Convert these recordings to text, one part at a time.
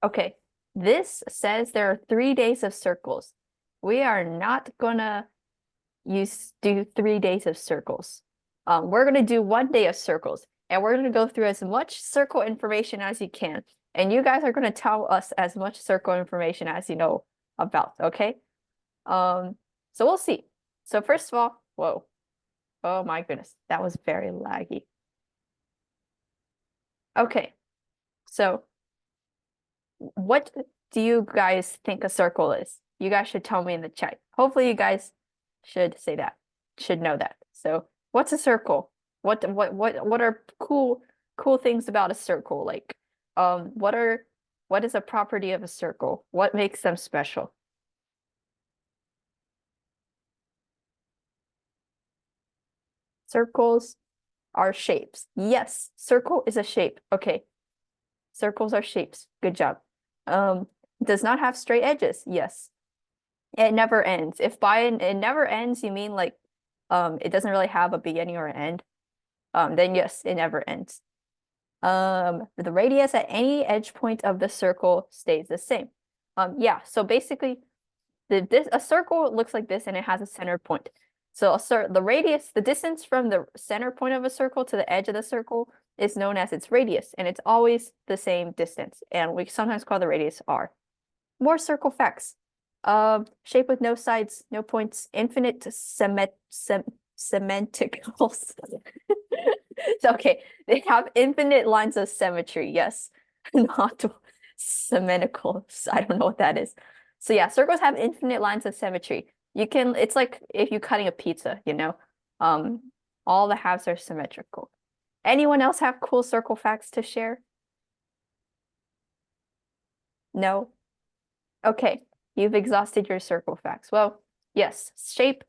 Okay, this says there are 3 days of circles. We are not gonna do 3 days of circles. We're gonna do 1 day of circles, and we're gonna go through as much circle information as you can. And you guys are gonna tell us as much circle information as you know about, okay? So we'll see. So first of all, whoa. Oh my goodness, that was very laggy. Okay, so what do you guys think a circle is? You guys should tell me in the chat. Hopefully you guys should say that, should know that. So what's a circle? What are cool things about a circle? Like what is a property of a circle? What makes them special? Circles are shapes. Yes, circle is a shape. Okay. Circles are shapes. Good job. Does not have straight edges. Yes. It never ends. If by it never ends, you mean like it doesn't really have a beginning or an end, then yes, it never ends. The radius at any edge point of the circle stays the same. Yeah, so basically a circle looks like this and it has a center point. So the radius, the distance from the center point of a circle to the edge of the circle is known as its radius, and it's always the same distance. And we sometimes call the radius r. More circle facts. Shape with no sides, no points, infinite symmetricals. So, okay, they have infinite lines of symmetry. Yes, not symmetricals. I don't know what that is. So yeah, circles have infinite lines of symmetry. It's like if you're cutting a pizza, you know, all the halves are symmetrical. Anyone else have cool circle facts to share? No? Okay, you've exhausted your circle facts. Well, yes, shape,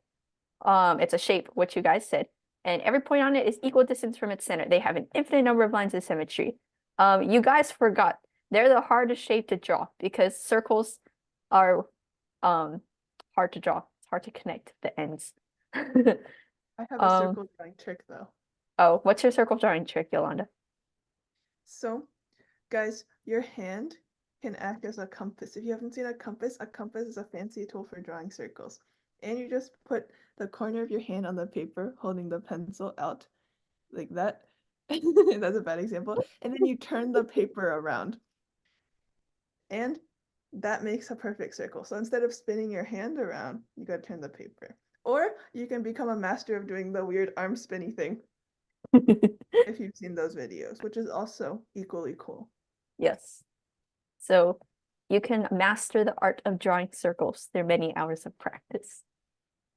it's a shape, what you guys said, and every point on it is equal distance from its center. They have an infinite number of lines of symmetry. You guys forgot, they're the hardest shape to draw because circles are hard to draw. It's hard to connect the ends. I have a circle drawing trick though. Oh, what's your circle drawing trick, Yolanda? So, guys, your hand can act as a compass. If you haven't seen a compass is a fancy tool for drawing circles. And you just put the corner of your hand on the paper, holding the pencil out like that. That's a bad example. And then you turn the paper around. And that makes a perfect circle. So instead of spinning your hand around, you gotta turn the paper. Or you can become a master of doing the weird arm spinny thing if you've seen those videos, which is also equally cool. Yes. So you can master the art of drawing circles through many hours of practice.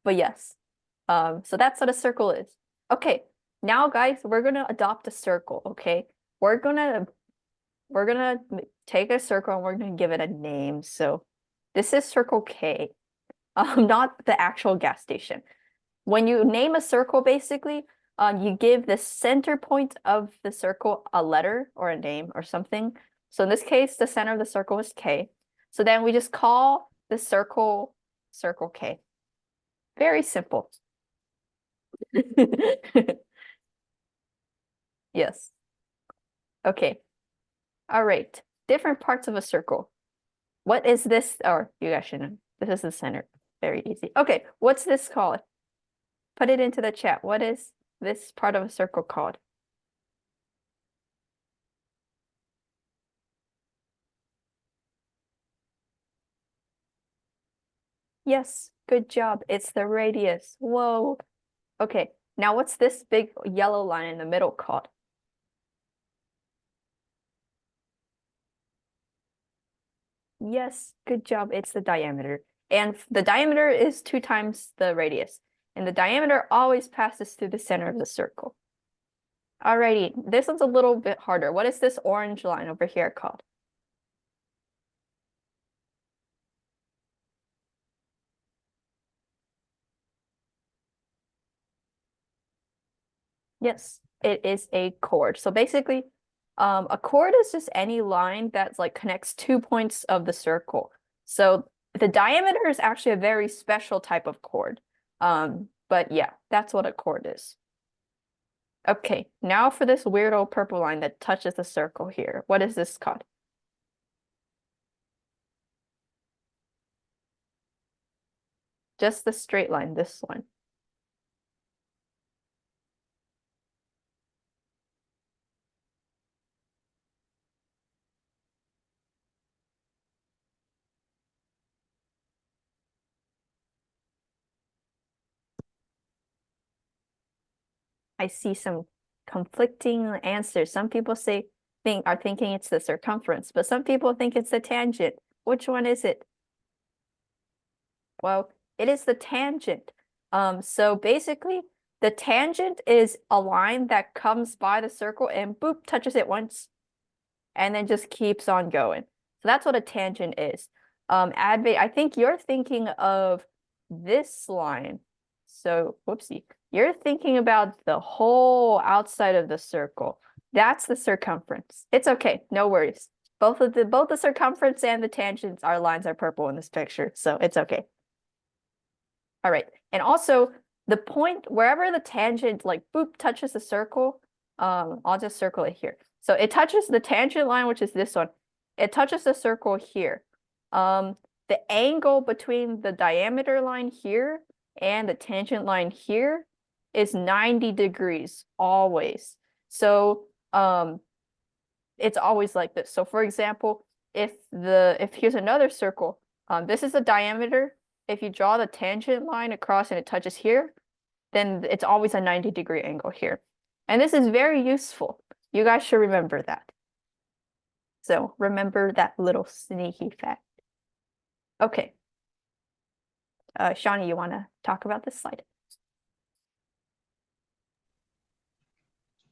But yes, so that's what a circle is. Okay, now guys, we're gonna adopt a circle, okay? We're gonna take a circle and we're gonna give it a name. So this is Circle K, not the actual gas station. When you name a circle, basically, you give the center point of the circle a letter or a name or something. So in this case, the center of the circle is K. So then we just call the circle Circle K. Very simple. Yes. Okay. All right. Different parts of a circle. What is this? Or you guys should know. This is the center. Very easy. Okay. What's this called? Put it into the chat. What is this part of a circle called? Yes. Good job. It's the radius. Whoa. Okay. Now what's this big yellow line in the middle called? Yes, good job. It's the diameter. And the diameter is 2 times the radius. And the diameter always passes through the center of the circle. Alrighty, this one's a little bit harder. What is this orange line over here called? Yes, it is a chord. So basically, a chord is just any line that's like connects 2 points of the circle. So the diameter is actually a very special type of chord. But yeah, that's what a chord is. Okay, now for this weird old purple line that touches the circle here. What is this called? Just the straight line, this one. I see some conflicting answers. Some people are thinking it's the circumference, but some people think it's the tangent. Which one is it? Well, it is the tangent. So basically, the tangent is a line that comes by the circle and boop, touches it once, and then just keeps on going. So that's what a tangent is. I think you're thinking of this line. So, whoopsie. You're thinking about the whole outside of the circle. That's the circumference. It's okay, no worries. Both the circumference and the tangents, our lines are purple in this picture, so it's okay. All right. And also the point, wherever the tangent like boop touches the circle, I'll just circle it here. So it touches the tangent line, which is this one. It touches the circle here. The angle between the diameter line here and the tangent line here is 90 degrees always. So it's always like this. So for example, if here's another circle, this is the diameter. If you draw the tangent line across and it touches here, then it's always a 90-degree angle here. And this is very useful. You guys should remember that. So remember that little sneaky fact. Okay. Shawnee, you want to talk about this slide?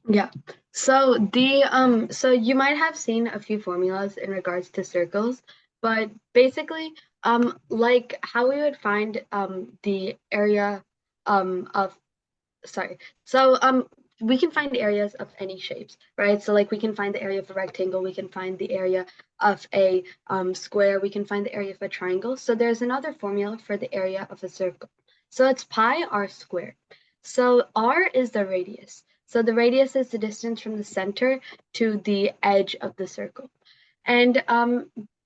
Yeah. So so you might have seen a few formulas in regards to circles, but basically like how we would find the area we can find areas of any shapes, right? So like we can find the area of a rectangle, we can find the area of a square, we can find the area of a triangle. So there's another formula for the area of a circle. So it's pi r squared. So r is the radius. So the radius is the distance from the center to the edge of the circle. And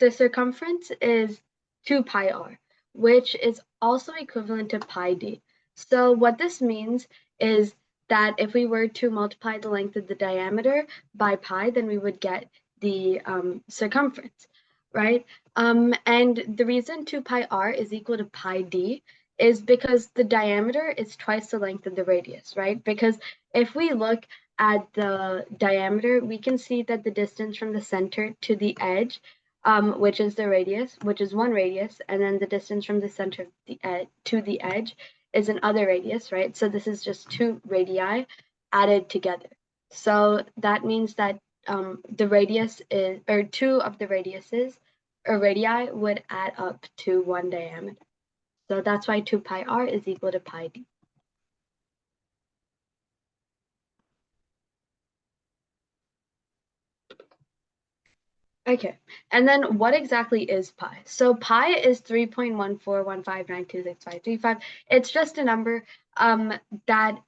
the circumference is 2 pi r, which is also equivalent to pi d. So what this means is that if we were to multiply the length of the diameter by pi, then we would get the circumference, right? And the reason 2 pi r is equal to pi d is because the diameter is twice the length of the radius, right? Because if we look at the diameter, we can see that the distance from the center to the edge, which is the radius, which is one radius, and then the distance from the center to the edge is another radius, right? So this is just two radii added together. So that means that the radius is, or two of the radiuses or radii would add up to one diameter. So that's why 2 pi r is equal to pi d. Okay, and then what exactly is pi? So pi is 3.1415926535. It's just a number that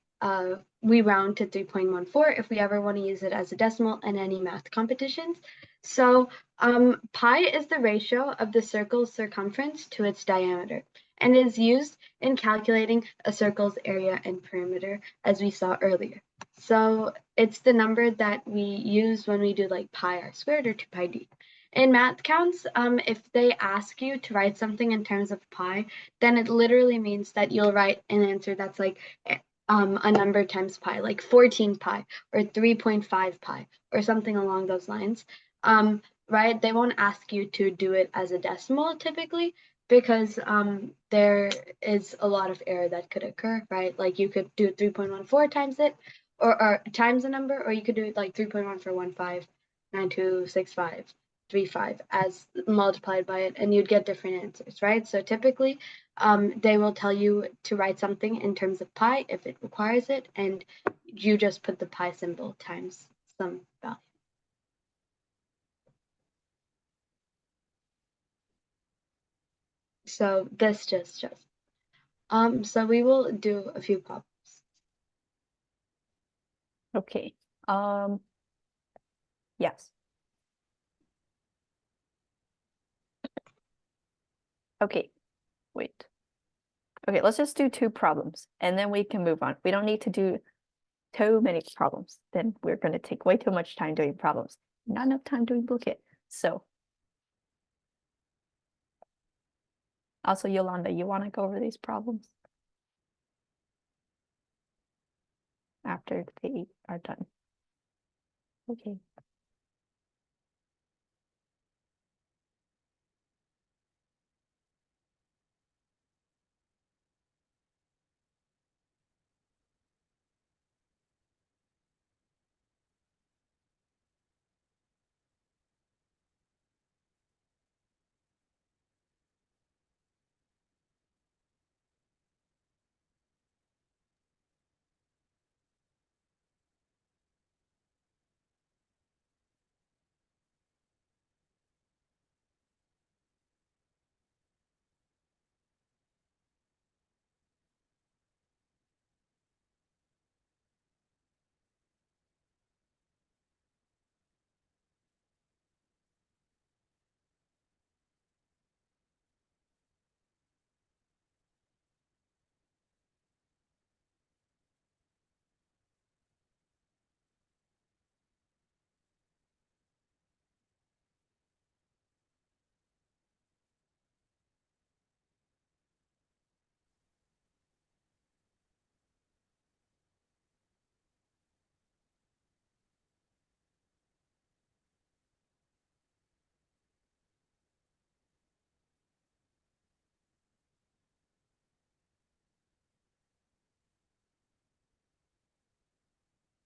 we round to 3.14 if we ever want to use it as a decimal in any math competitions. So pi is the ratio of the circle's circumference to its diameter and is used in calculating a circle's area and perimeter, as we saw earlier. So it's the number that we use when we do like pi r squared or 2 pi d. In math counts, if they ask you to write something in terms of pi, then it literally means that you'll write an answer that's like a number times pi, like 14 pi or 3.5 pi or something along those lines, right? They won't ask you to do it as a decimal typically, because there is a lot of error that could occur, right? Like you could do 3.14 times it, or times a number, or you could do it like 3.1415926535 as multiplied by it, and you'd get different answers, right? So typically, they will tell you to write something in terms of pi if it requires it, and you just put the pi symbol times some value. So this just shows. So we will do a few problems. Okay. Yes. Okay. Wait. Okay, let's just do 2 problems and then we can move on. We don't need to do too many problems. Then we're going to take way too much time doing problems. Not enough time doing booklet. So also, Yolanda, you want to go over these problems after they are done? Okay.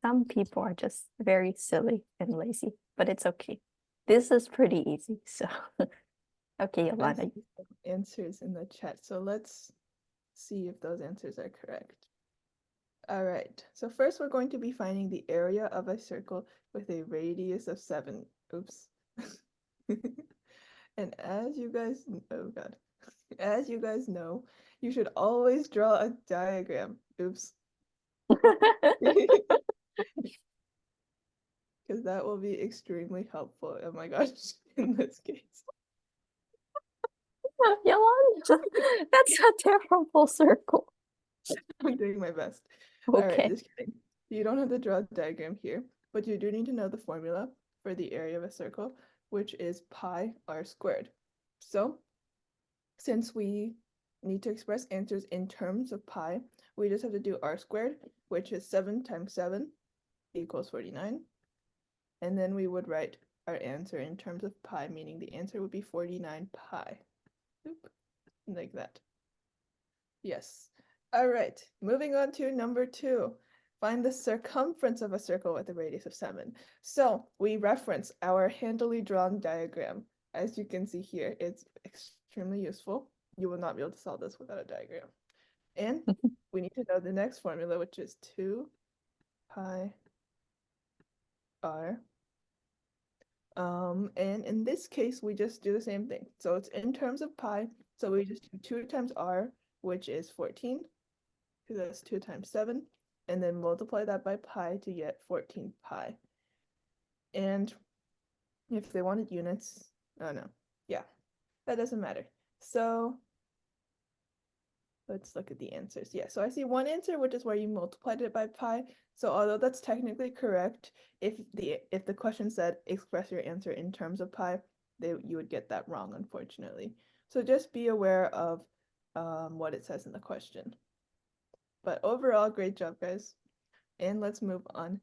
Some people are just very silly and lazy, but it's okay. This is pretty easy, so okay, I Yolanda. see some answers in the chat, so let's see if those answers are correct. All right, so first we're going to be finding the area of a circle with a radius of 7. Oops. And as you guys, oh God, as you guys know, you should always draw a diagram. Oops. Because that will be extremely helpful. Oh my gosh, in this case. Yolanda, that's a terrible circle. I'm doing my best. All right, Okay. just kidding. You don't have to draw a diagram here, but you do need to know the formula for the area of a circle, which is pi r squared. So, since we need to express answers in terms of pi, we just have to do r squared, which is 7 times 7 equals 49. And then we would write our answer in terms of pi, meaning the answer would be 49 pi. Oop, like that. Yes. All right, moving on to number 2. Find the circumference of a circle with a radius of 7. So we reference our handily drawn diagram. As you can see here, it's extremely useful. You will not be able to solve this without a diagram. And we need to know the next formula, which is 2 pi r. And in this case, we just do the same thing. So it's in terms of pi, so we just do 2 times r, which is 14, because that's 2 times 7, and then multiply that by pi to get 14 pi. And if they wanted units, oh no, yeah, that doesn't matter. So let's look at the answers. Yeah, so I see one answer, which is where you multiplied it by pi. So although that's technically correct, if the question said express your answer in terms of pi, you would get that wrong, unfortunately. So just be aware of what it says in the question. But overall, great job, guys. And let's move on.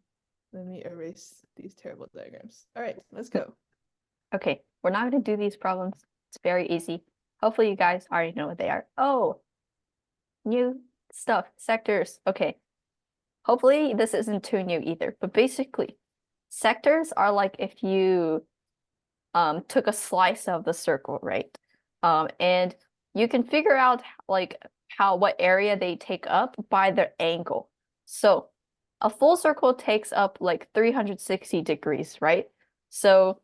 Let me erase these terrible diagrams. All right, let's go. Okay, we're not going to do these problems. It's very easy. Hopefully you guys already know what they are. Oh, new stuff, sectors. Okay. Hopefully this isn't too new either, but basically sectors are like if you took a slice of the circle, right? And you can figure out like what area they take up by their angle. So a full circle takes up like 360 degrees, right? So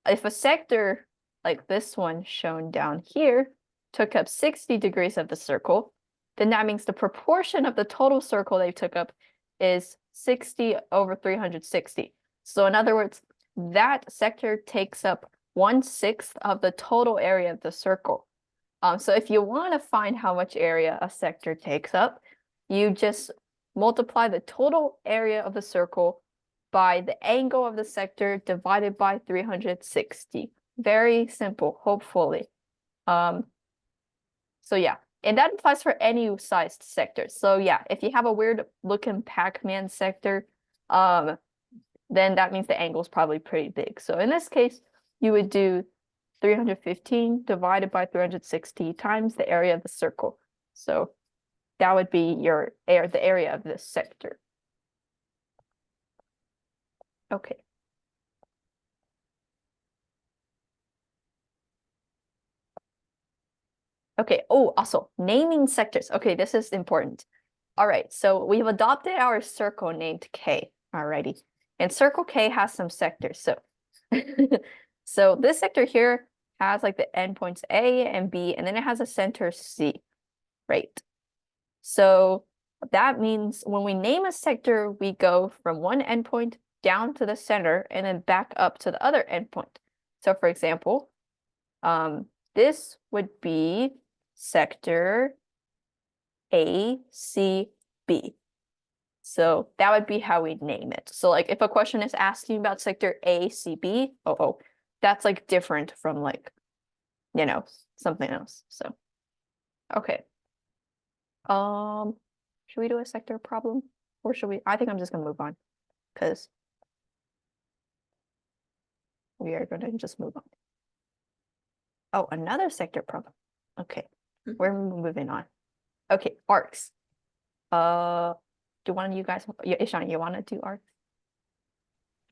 if a sector like this one shown down here took up 60 degrees of the circle, then that means the proportion of the total circle they took up is 60 over 360. So in other words, that sector takes up 1/6 of the total area of the circle. So if you want to find how much area a sector takes up, you just multiply the total area of the circle by the angle of the sector divided by 360. Very simple, hopefully. So yeah, and that applies for any sized sector. So yeah, if you have a weird looking Pac-Man sector, then that means the angle is probably pretty big. So in this case, you would do 315 divided by 360 times the area of the circle. So that would be the area of this sector. Okay. Okay, oh, also naming sectors. Okay, this is important. All right, so we've adopted our circle named K. Alrighty. And circle K has some sectors. So so this sector here has like the endpoints A and B, and then it has a center C, right? So that means when we name a sector, we go from one endpoint down to the center and then back up to the other endpoint. So for example, this would be sector ACB. So that would be how we name it. So like if a question is asking about sector ACB, that's like different from like, you know, something else. So, okay. Should we do a sector problem or should we? I think I'm just gonna move on because we are gonna just move on. Oh, another sector problem. Okay, we're moving on. Okay, arcs. Do one of you guys, Ishan, you want to do arcs?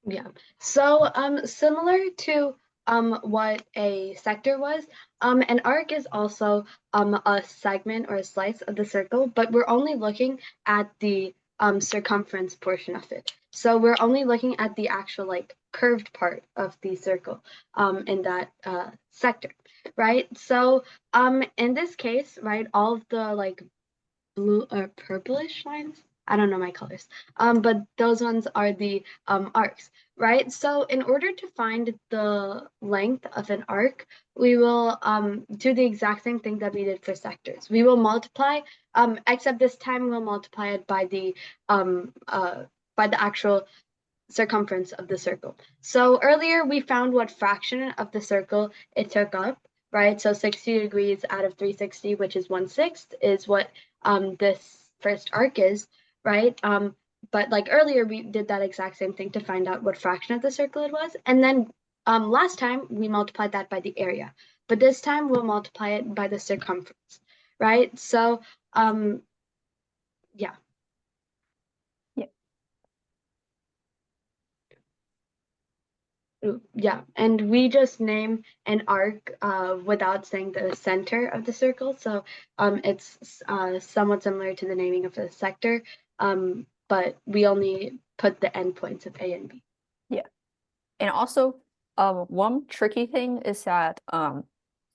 Yeah. So similar to what a sector was, an arc is also a segment or a slice of the circle, but we're only looking at the circumference portion of it. So we're only looking at the actual like curved part of the circle in that sector, right? So in this case, right, all of the like blue or purplish lines, I don't know my colors, but those ones are the arcs, right? So in order to find the length of an arc, we will do the exact same thing that we did for sectors. We will multiply, except this time we'll multiply it by the actual circumference of the circle. So earlier we found what fraction of the circle it took up, right? So 60 degrees out of 360, which is 1/6, is what this first arc is, right? But like earlier, we did that exact same thing to find out what fraction of the circle it was. And then last time we multiplied that by the area, but this time we'll multiply it by the circumference, right? So yeah. Yeah, and we just name an arc without saying the center of the circle. So it's somewhat similar to the naming of a sector, but we only put the endpoints of A and B. Yeah. And also, one tricky thing is that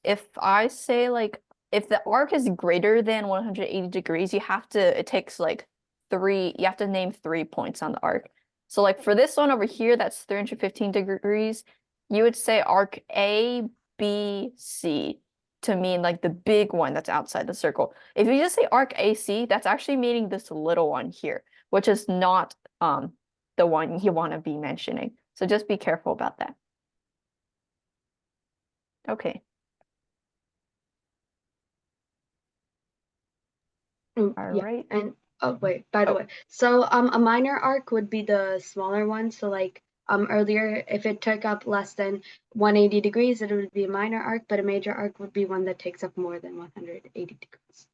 if I say like if the arc is greater than 180 degrees, it takes like you have to name 3 points on the arc. So like for this one over here, that's 315 degrees, you would say arc A, B, C to mean like the big one that's outside the circle. If you just say arc AC, that's actually meaning this little one here, which is not the one you want to be mentioning. So just be careful about that. Okay. All yeah. right. And oh wait, by the way, so a minor arc would be the smaller one. So like earlier, if it took up less than 180 degrees, it would be a minor arc, but a major arc would be one that takes up more than 180 degrees.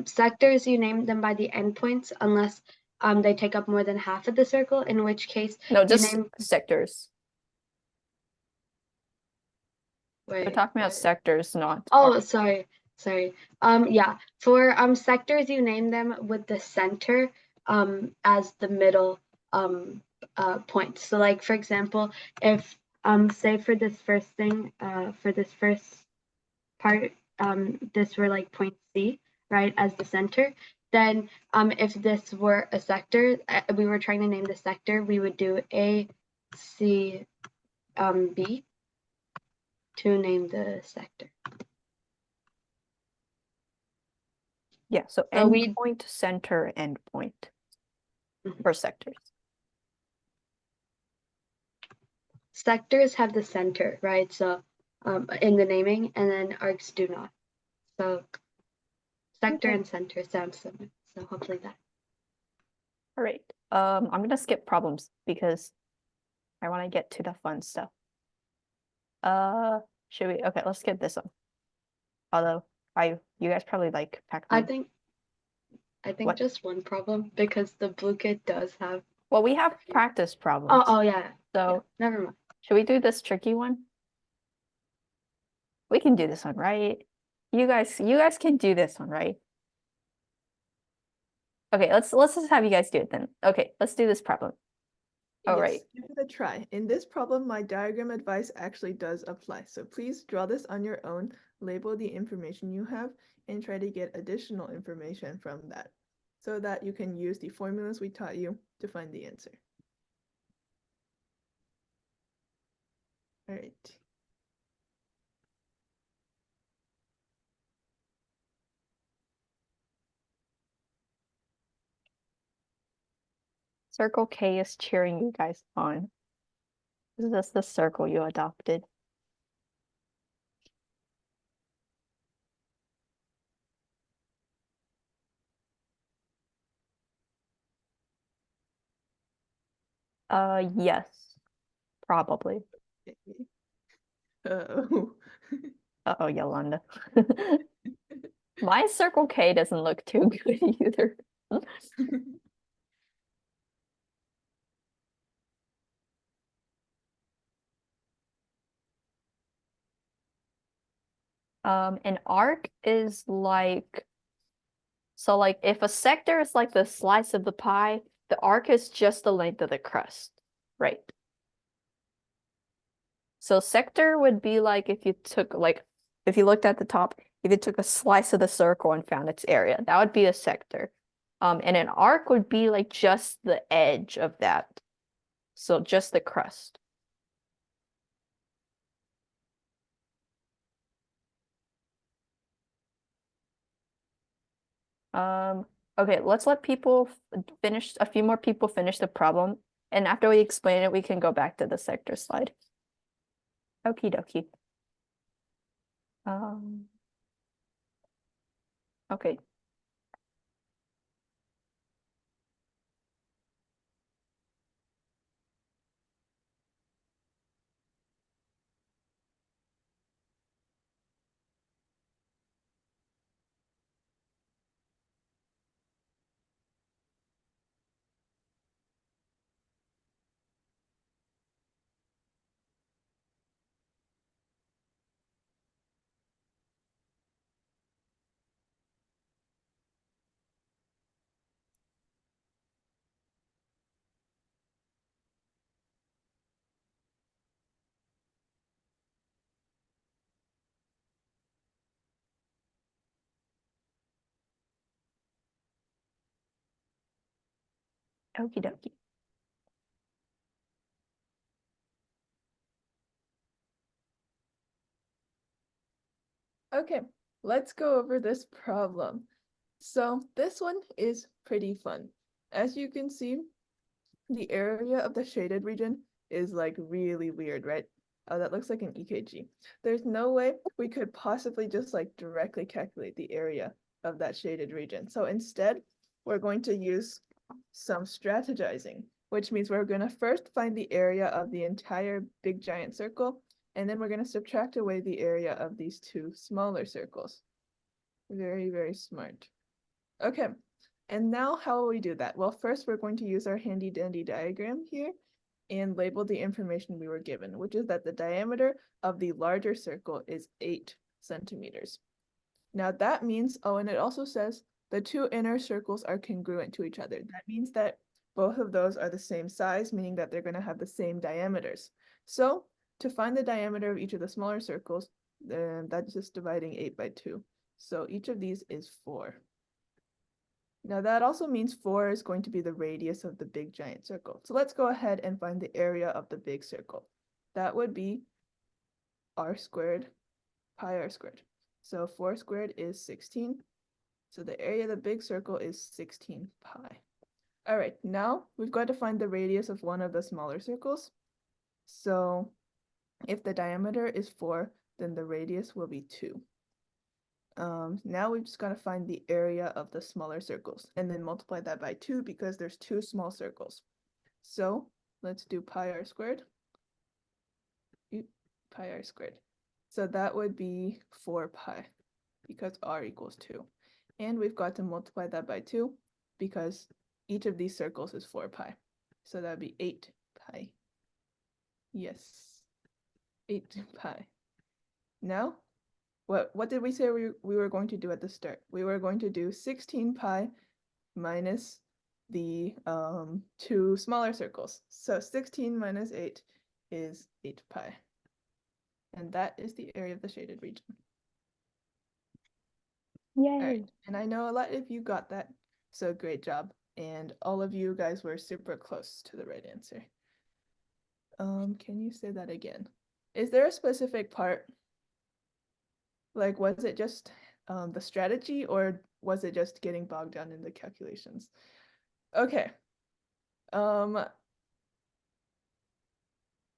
Sectors, you name them by the endpoints unless they take up more than half of the circle, in which case No, just sectors. We're talking about sectors, not Oh, arcs. sorry. Yeah, for sectors, you name them with the center as the middle point. So like for example, if say for this first thing, for this first part, this were like point C, right, as the center, then if this were a sector, we were trying to name the sector, we would do A, C, B to name the sector. Yeah, so So we- endpoint, center, endpoint Mhm. for sectors. Sectors have the center, right? So in the naming, and then arcs do not. So sector Okay. and center sound similar. So hopefully that. All right. I'm gonna skip problems because I want to get to the fun stuff. Should we? Okay, let's skip this one. Although you guys probably like Pac-Man. I think What? just one problem because the blue kid does have. Well, we have practice problems. Oh yeah. So Never mind. should we do this tricky one? We can do this one, right? You guys can do this one, right? Okay, let's just have you guys do it then. Okay, let's do this problem. All right. Give it a try. In this problem, my diagram advice actually does apply. So please draw this on your own, label the information you have, and try to get additional information from that so that you can use the formulas we taught you to find the answer. All right. Circle K is cheering you guys on. Is this the circle you adopted? Yes, probably. Uh-oh. Uh-oh, Yolanda. My Circle K doesn't look too good either. An arc is like, so like if a sector is like the slice of the pie, the arc is just the length of the crust, right? So sector would be like if you took like, if you looked at the top, if you took a slice of the circle and found its area, that would be a sector. And an arc would be like just the edge of that. So just the crust. Okay, let's let people finish, a few more people finish the problem. And after we explain it, we can go back to the sector slide. Okie dokie. Okay. Okie dokie. Okay, let's go over this problem. So this one is pretty fun. As you can see, the area of the shaded region is like really weird, right? Oh, that looks like an EKG. There's no way we could possibly just like directly calculate the area of that shaded region. So instead, we're going to use some strategizing, which means we're going to first find the area of the entire big giant circle, and then we're going to subtract away the area of these two smaller circles. Very, very smart. Okay, and now how will we do that? Well, first we're going to use our handy dandy diagram here and label the information we were given, which is that the diameter of the larger circle is 8 centimeters. Now that means, oh, and it also says the two inner circles are congruent to each other. That means that both of those are the same size, meaning that they're going to have the same diameters. So to find the diameter of each of the smaller circles, that's just dividing 8 by 2. So each of these is 4. Now that also means 4 is going to be the radius of the big giant circle. So let's go ahead and find the area of the big circle. That would be r squared pi r squared. So 4 squared is 16. So the area of the big circle is 16 pi. All right, now we've got to find the radius of one of the smaller circles. So if the diameter is 4, then the radius will be 2. Now we've just got to find the area of the smaller circles and then multiply that by 2 because there's 2 small circles. So let's do pi r squared. Pi r squared. So that would be 4 pi because r equals 2. And we've got to multiply that by 2 because each of these circles is 4 pi. So that'd be 8 pi. Yes, 8 pi. Now, what did we say we were going to do at the start? We were going to do 16 pi minus the 2 smaller circles. So 16 minus 8 is 8 pi. And that is the area of the shaded region. Yay. All right, and I know a lot of you got that, so great job. And all of you guys were super close to the right answer. Can you say that again? Is there a specific part? Like, was it just the strategy, or was it just getting bogged down in the calculations? Okay. I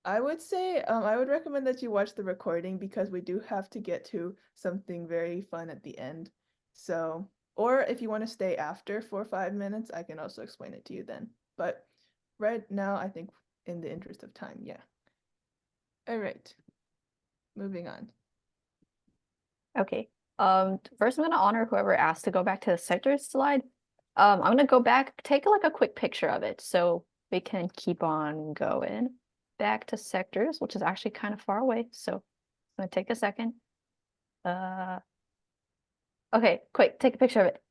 would say I would recommend that you watch the recording because we do have to get to something very fun at the end. So, or if you want to stay after for 5 minutes, I can also explain it to you then. But right now, I think in the interest of time, yeah. All right, moving on. Okay. First I'm gonna honor whoever asked to go back to the sectors slide. I'm gonna go back, take like a quick picture of it so we can keep on going back to sectors, which is actually kind of far away. So I'm gonna take a second. Okay, quick, take a picture of it.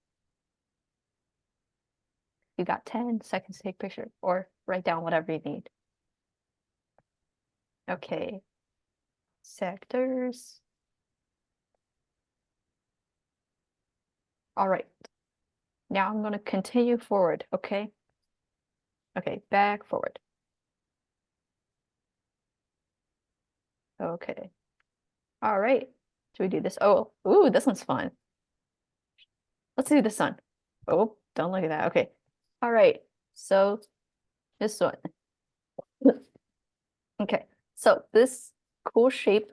You got 10 seconds to take a picture or write down whatever you need. Okay. Sectors. All right. Now I'm going to continue forward, okay? Okay, back forward. Okay. All right. Should we do this? Oh, ooh, this one's fun. Let's do the sun. Oh, don't look at that. Okay. All right. So this one. Okay. So this cool shape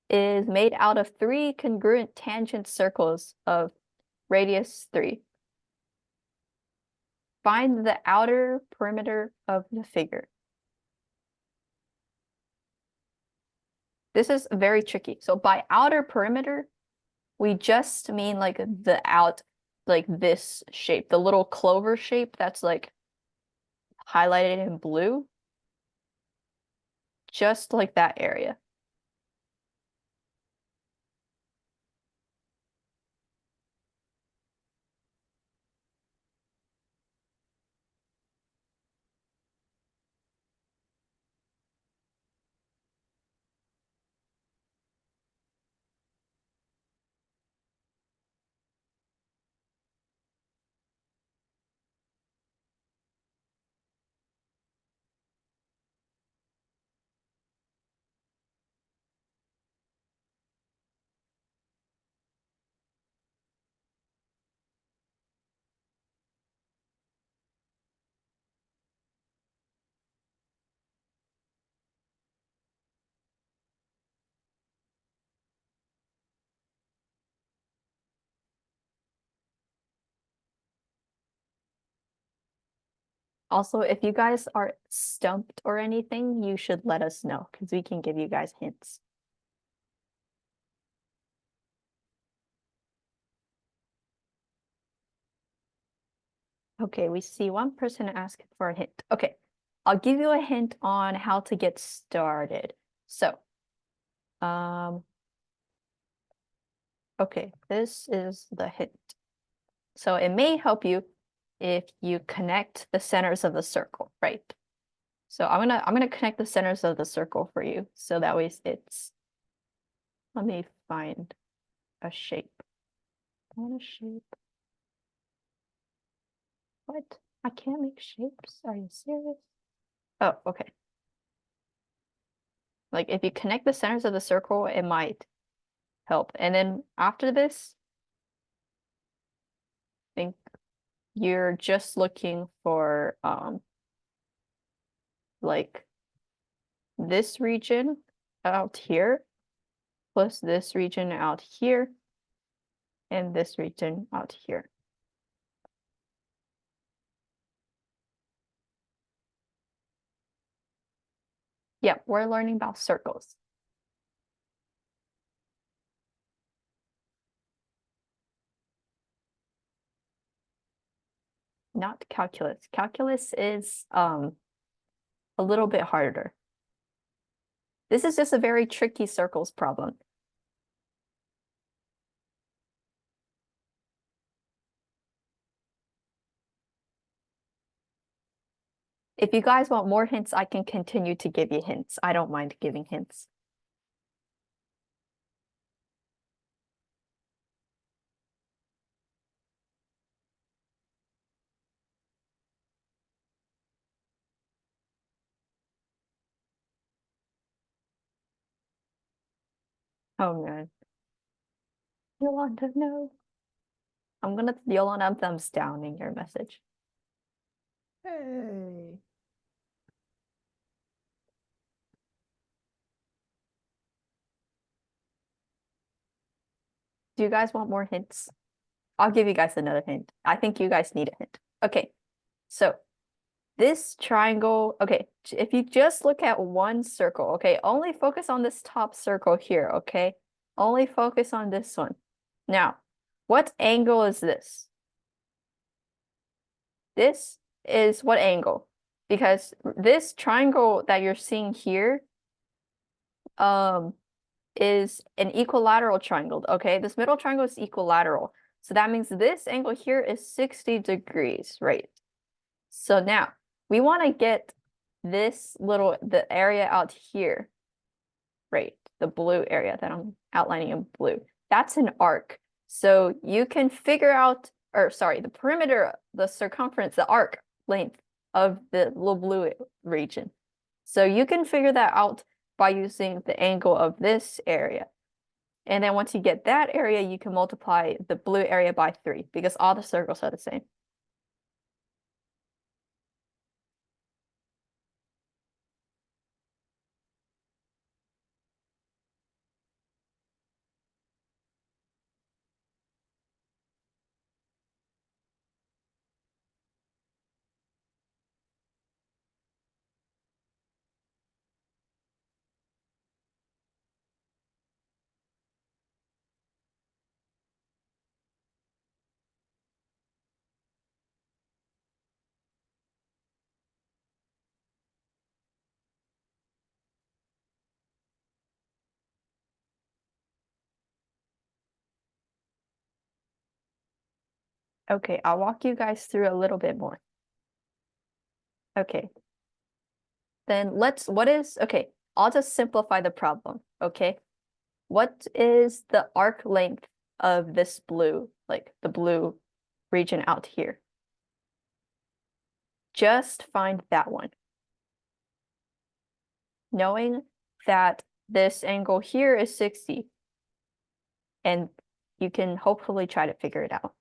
is made out of 3 congruent tangent circles of radius 3. Find the outer perimeter of the figure. This is very tricky. So by outer perimeter, we just mean like the out, like this shape, the little clover shape that's like highlighted in blue. Just like that area. Also, if you guys are stumped or anything, you should let us know because we can give you guys hints. Okay, we see one person asking for a hint. Okay, I'll give you a hint on how to get started. So, okay, this is the hint. So it may help you if you connect the centers of the circle, right? So I'm gonna connect the centers of the circle for you. So that way it's, let me find a shape. I want a shape. What? I can't make shapes? Are you serious? Oh, okay. Like if you connect the centers of the circle, it might help. And then after this, you're just looking for like this region out here plus this region out here and this region out here. Yeah, we're learning about circles. Not calculus. Calculus is a little bit harder. This is just a very tricky circles problem. If you guys want more hints, I can continue to give you hints. I don't mind giving hints. Oh man. Yolanda, no. Yolanda, I'm thumbs down in your message. Hey. Do you guys want more hints? I'll give you guys another hint. I think you guys need a hint. Okay, so this triangle, okay, if you just look at one circle, okay, only focus on this top circle here, okay? Only focus on this one. Now, what angle is this? This is what angle? Because this triangle that you're seeing here is an equilateral triangle, okay? This middle triangle is equilateral. So that means this angle here is 60 degrees, right? So now we want to get the area out here, right? The blue area that I'm outlining in blue. That's an arc. So you can figure out, or sorry, the perimeter, the circumference, the arc length of the little blue region. So you can figure that out by using the angle of this area. And then once you get that area, you can multiply the blue area by 3 because all the circles are the same. Okay, I'll walk you guys through a little bit more. Okay. Then okay, I'll just simplify the problem, okay? What is the arc length of this blue, like the blue region out here? Just find that one. Knowing that this angle here is 60, and you can hopefully try to figure it out.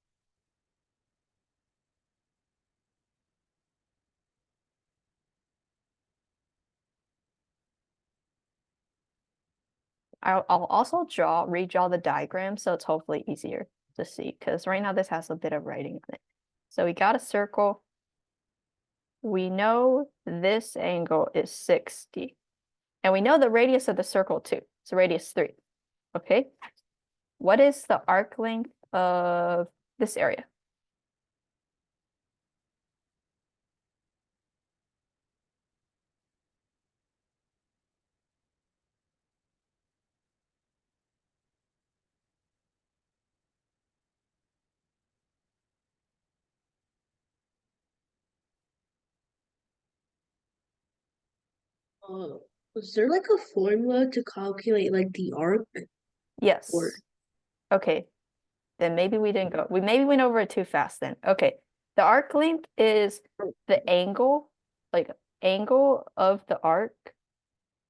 I'll also redraw the diagram so it's hopefully easier to see because right now this has a bit of writing on it. So we got a circle. We know this angle is 60. And we know the radius of the circle too. So radius 3. Okay. What is the arc length of this area? Was there like a formula to calculate like the arc? Yes. Or- Okay. Then maybe we didn't go. We maybe went over it too fast then. Okay. The arc length is the angle, like angle of the arc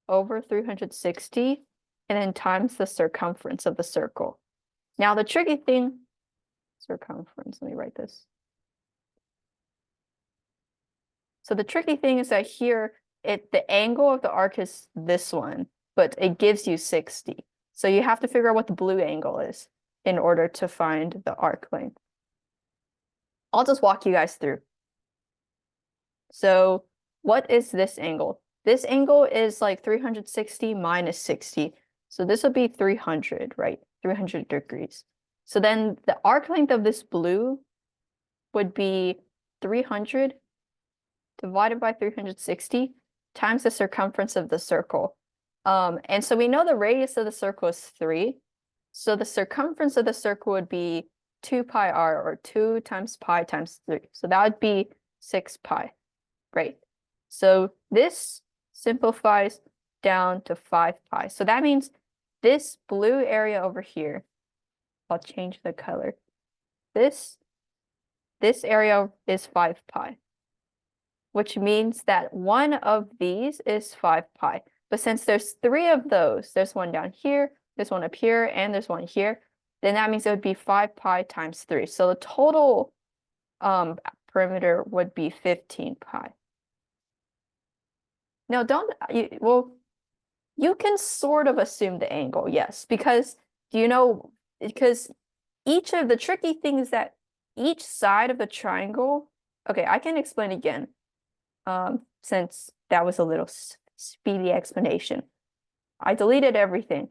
over 360 and then times the circumference of the circle. Now the tricky thing, circumference, let me write this. So the tricky thing is that here, the angle of the arc is this one, but it gives you 60. So you have to figure out what the blue angle is in order to find the arc length. I'll just walk you guys through. So what is this angle? This angle is like 360 minus 60. So this would be 300, right? 300 degrees. So then the arc length of this blue would be 300 divided by 360 times the circumference of the circle. And so we know the radius of the circle is 3. So the circumference of the circle would be 2 pi r, or 2 times pi times 3. So that would be 6 pi. Great. So this simplifies down to 5 pi. So that means this blue area over here, I'll change the color. This area is 5 pi, which means that one of these is 5 pi. But since there's 3 of those, there's one down here, there's one up here, and there's one here, then that means it would be 5 pi times 3. So the total perimeter would be 15 pi. No, you can sort of assume the angle, yes, because because each of the tricky things is that each side of the triangle, okay, I can explain again, since that was a little speedy explanation. I deleted everything.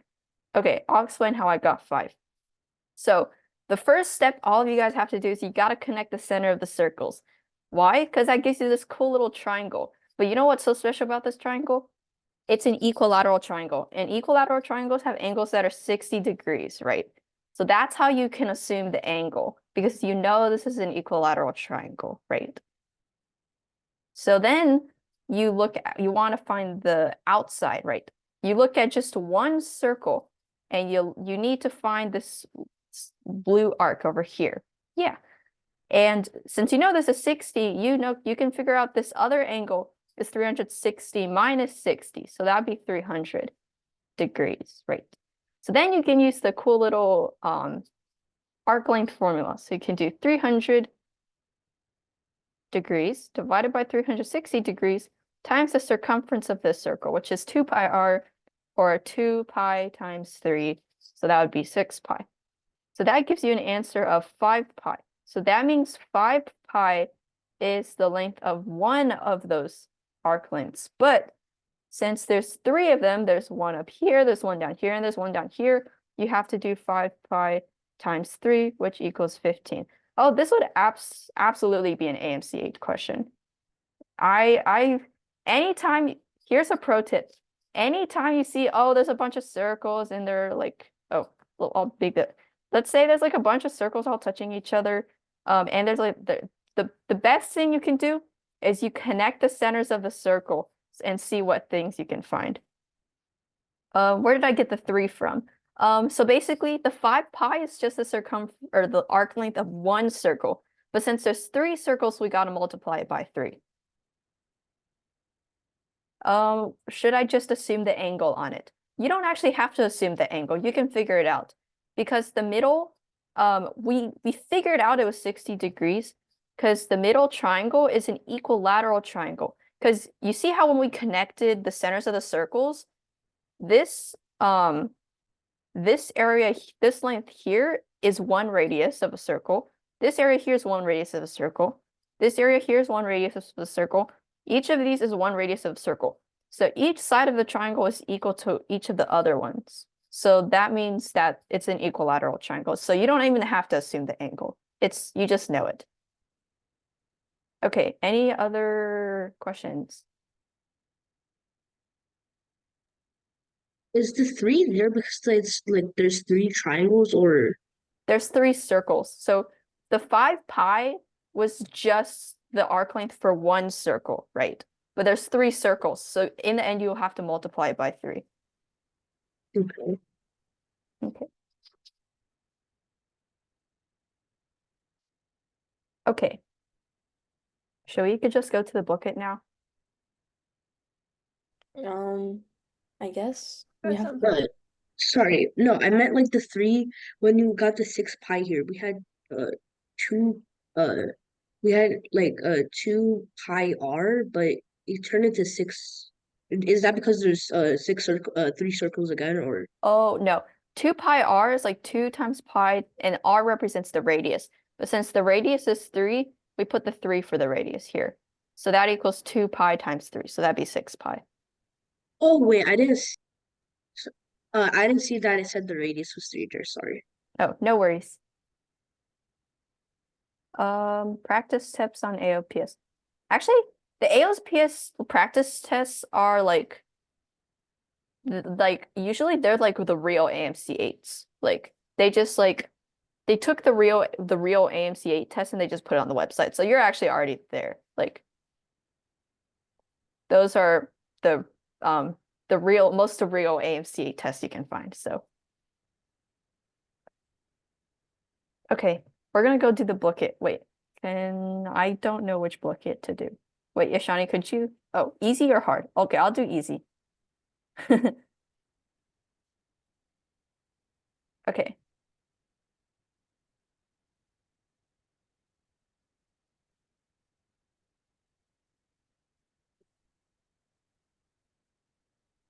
Okay, I'll explain how I got 5. So the first step all of you guys have to do is you got to connect the center of the circles. Why? Because that gives you this cool little triangle. But you know what's so special about this triangle? It's an equilateral triangle. And equilateral triangles have angles that are 60 degrees, right? So that's how you can assume the angle, because you know this is an equilateral triangle, right? So then you want to find the outside, right? You look at just one circle and you need to find this blue arc over here. Yeah. And since you know this is 60, you can figure out this other angle is 360 minus 60. So that'd be 300 degrees, right? So then you can use the cool little arc length formula. So you can do 300 degrees divided by 360 degrees times the circumference of this circle, which is 2 pi r, or 2 pi times 3. So that would be 6 pi. So that gives you an answer of 5 pi. So that means 5 pi is the length of one of those arc lengths. But since there's 3 of them, there's one up here, there's one down here, and there's one down here, you have to do 5 pi times 3, which equals 15. Oh, this would absolutely be an AMC 8 question. Anytime, here's a pro tip. Anytime you see, oh, there's a bunch of circles and they're like, oh, I'll big it. Let's say there's like a bunch of circles all touching each other. And there's like the best thing you can do is you connect the centers of the circle and see what things you can find. Where did I get the 3 from? So basically the 5 pi is just the arc length of one circle. But since there's 3 circles, we gotta multiply it by 3. Should I just assume the angle on it? You don't actually have to assume the angle. You can figure it out. Because the middle, we figured out it was 60 degrees because the middle triangle is an equilateral triangle. Because you see how when we connected the centers of the circles, this area, this length here is 1 radius of a circle. This area here is 1 radius of a circle. This area here is 1 radius of a circle. Each of these is 1 radius of a circle. So each side of the triangle is equal to each of the other ones. So that means that it's an equilateral triangle. So you don't even have to assume the angle. You just know it. Okay, any other questions? Is the 3 there because it's like there's 3 triangles, or There's 3 circles. So the 5 pi was just the arc length for one circle, right? But there's 3 circles. So in the end, you'll have to multiply it by 3. okay. Okay. Okay. So we could just go to the booklet now. I guess That we have sounds But sorry, no, I meant like the 3 when you got the 6 pi here. We had 2 we had like 2 pi r, but it turned into 6. Is that because there's 3 circles again, or Oh, no. 2 pi r is like 2 times pi, and r represents the radius. But since the radius is 3, we put the 3 for the radius here. So that equals 2 pi times 3. So that'd be 6 pi. oh wait, I didn't see that it said the radius was 3 there, sorry. Oh, no worries. Practice tips on AOPS. Actually, the AOPS practice tests are like usually they're like the real AMC8s. Like they just like they took the real AMC8 test and they just put it on the website. So you're actually already there. Like those are the real most of real AMC8 tests you can find. So okay, we're gonna go do the booklet. Wait, I don't know which booklet to do. Wait, Yashani, could you? Oh, easy or hard? Okay, I'll do easy. Okay.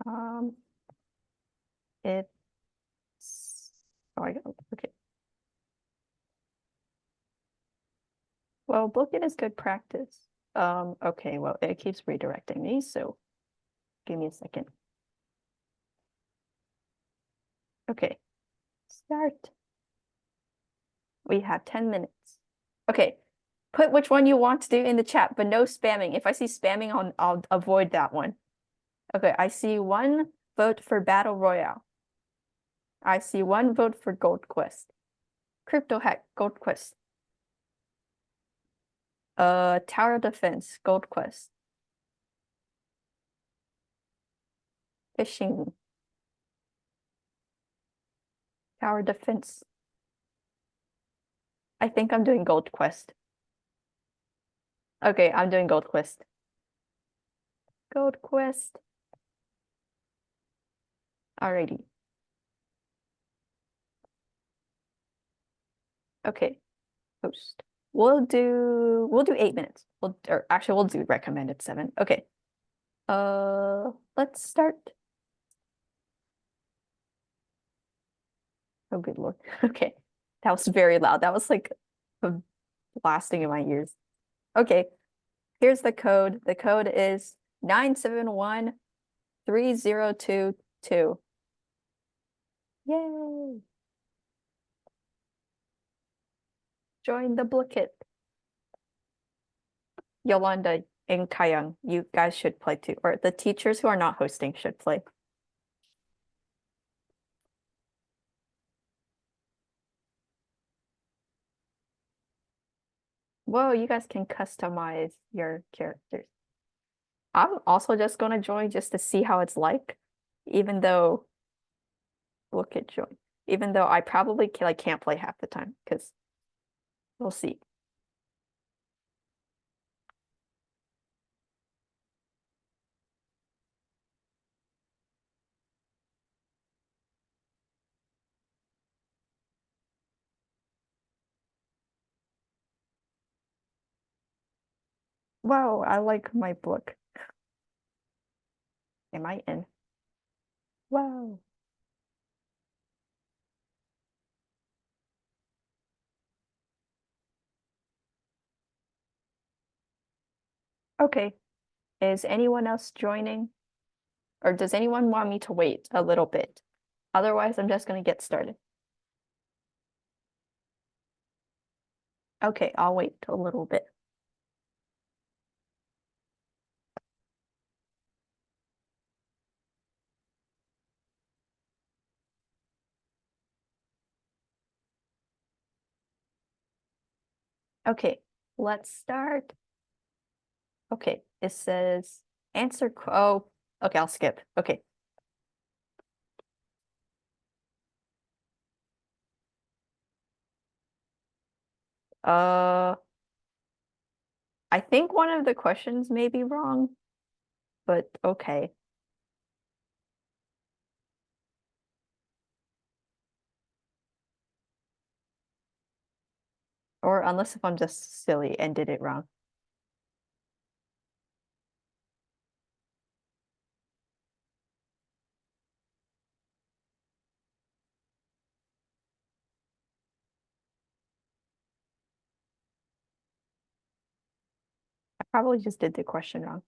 Um, it's okay. Well, booklet is good practice. Okay, well, it keeps redirecting me, so give me a second. Okay, start. We have 10 minutes. Okay, put which one you want to do in the chat, but no spamming. If I see spamming, I'll avoid that one. Okay, I see 1 vote for Battle Royale. I see 1 vote for Gold Quest. Crypto Hack, Gold Quest. Tower Defense, Gold Quest. Fishing. Tower Defense. I think I'm doing Gold Quest. Okay, I'm doing Gold Quest. Gold Quest. Alrighty. Okay. Post. We'll do 8 minutes. Or actually we'll do recommended 7. Okay. Let's start. Oh good lord. Okay. That was very loud. That was like blasting in my ears. Okay. Here's the code. The code is 9713022. Yay! Join the booklet. Yolanda and Kayang, you guys should play too. Or the teachers who are not hosting should play. Whoa, you guys can customize your characters. I'm also just gonna join just to see how it's like, even though look at join. Even though I probably can't play half the time, because we'll see. Wow, I like my book. Am I in? Wow. Okay. Is anyone else joining? Or does anyone want me to wait a little bit? Otherwise, I'm just gonna get started. Okay, I'll wait a little bit. Okay, let's start. Okay, it says answer. Oh, okay, I'll skip. Okay. I think one of the questions may be wrong, but okay. Or unless if I'm just silly and did it wrong. I probably just did the question wrong.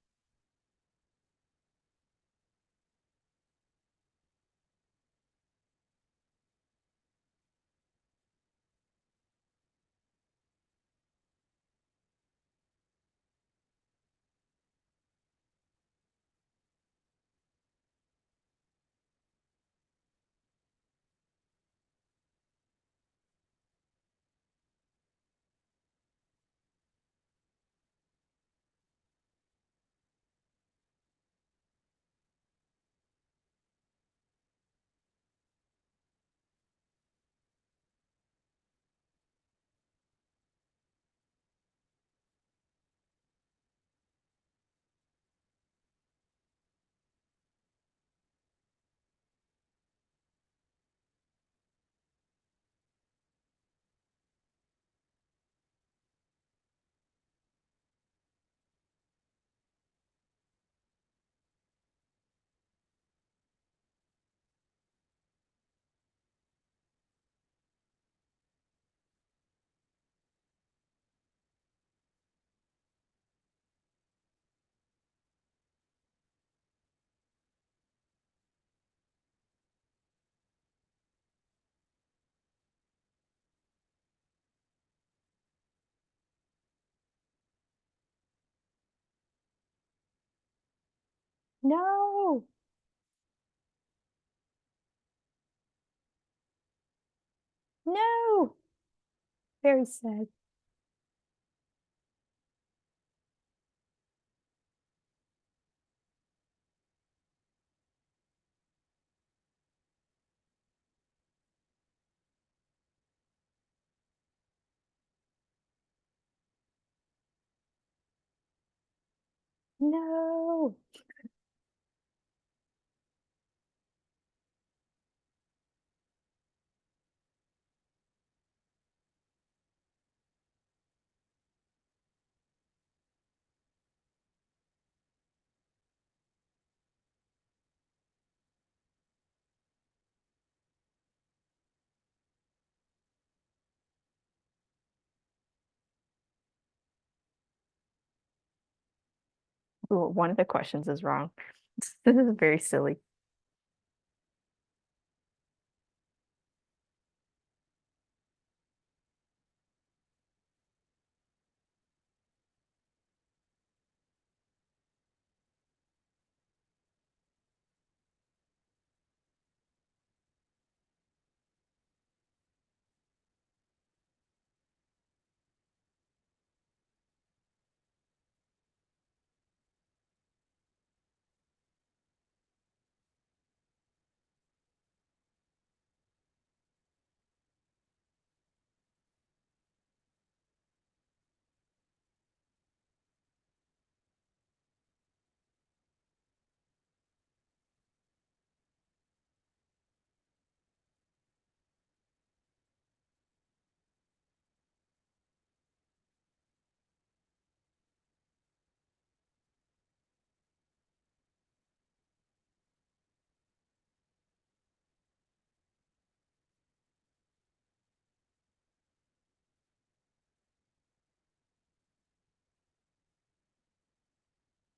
No. No. Very sad. No. Ooh, one of the questions is wrong. This is very silly.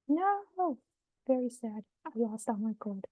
No. Very sad. I lost all my gold.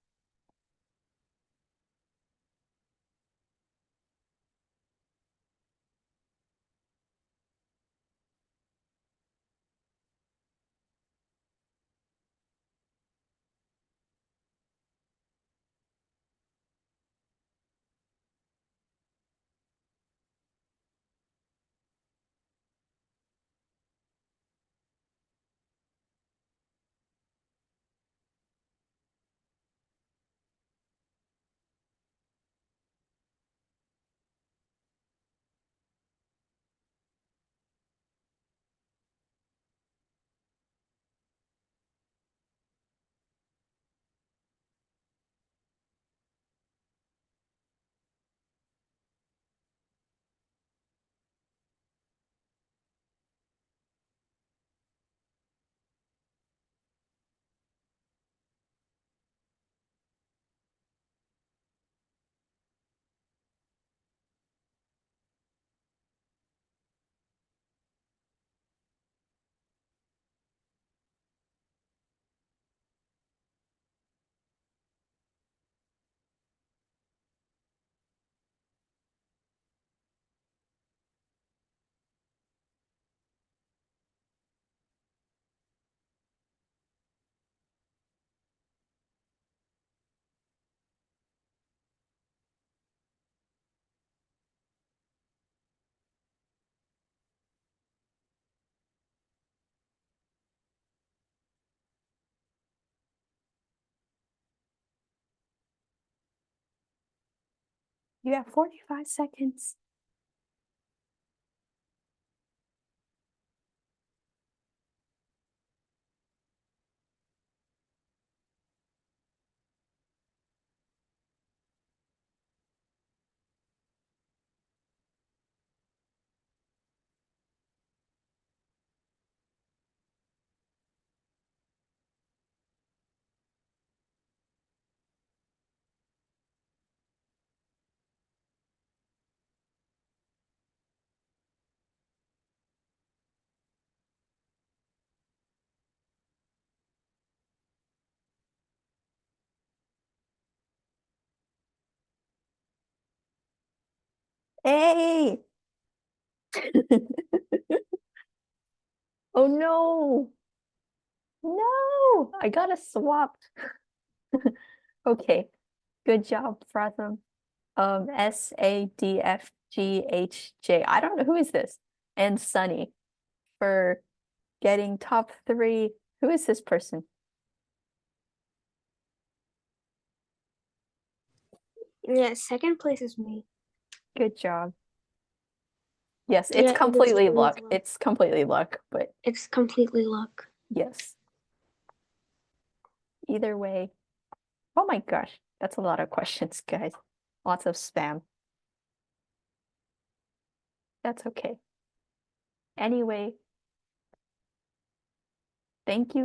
You have 45 seconds. Hey! Oh no! No! I got it swapped. Okay. Good job, Pratham. SADFGHJ. I don't know who is this. And Sunny for getting top 3. Who is this person? Yeah, second place is me. Good job. Yes, Yeah, it's it is completely really luck. luck. It's completely luck, but It's completely luck. yes. Either way. Oh my gosh, that's a lot of questions, guys. Lots of spam. That's okay. Anyway, thank you.